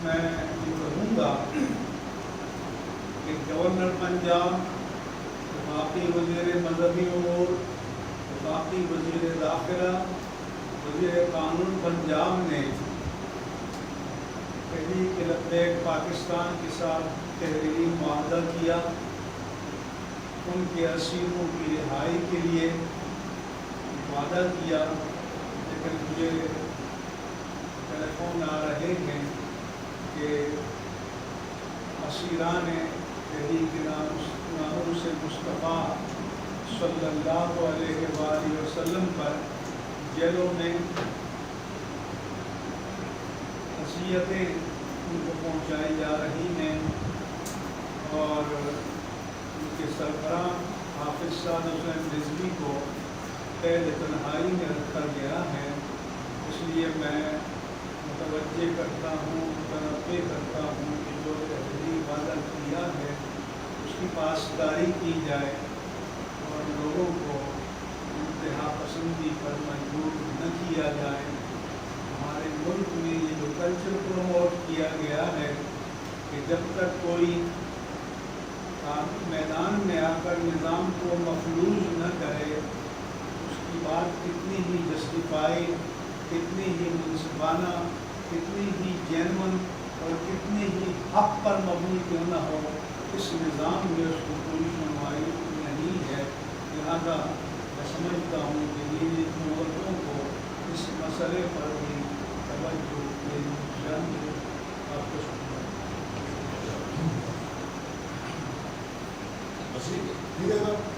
میں یہ کہوں گا کہ گورنر پنجاب، وفاقی وزیر مذہبی امور، وفاقی وزیر داخلہ، وزیر قانون پنجاب نے تحریک لبیک پاکستان کے ساتھ تحریری معاہدہ کیا، ان کے اسیروں کی رہائی کے لیے وعدہ کیا، لیکن مجھے ٹیلی فون آ رہے ہیں کہ اسیران تحریک ناموس مصطفیٰ صلی اللہ علیہ وآلہ وسلم پر جیلوں میں اذیتیں ان کو پہنچائی جا رہی ہیں، اور ان کے سربراہ حافظ سعد حسین رضوی کو قید تنہائی میں رکھا گیا ہے۔ اس لیے میں متوجہ کرتا ہوں، متنبہ کرتا ہوں کہ جو تحریری وعدہ کیا ہے اس کی پاسداری کی جائے اور لوگوں کو انتہا پسندی پر مجبور نہ کیا جائے۔ ہمارے ملک میں یہ جو کلچر پروموٹ کیا گیا ہے کہ جب تک کوئی میدان میں آ کر نظام کو مفلوج نہ کرے، اس کی بات کتنی ہی جسٹیفائی، کتنی ہی منصفانہ، کتنی ہی جینون اور کتنی ہی حق پر مبنی کیوں نہ ہو، اس نظام میں اس کو کوئی سنوائی نہیں ہے۔ لہذا میں سمجھتا ہوں کہ یہ حکومتوں کو اس مسئلے پر بھی توجہ دینی چاہیے۔ آپ کو شکریہ۔ ٹھیک ہے صاحب۔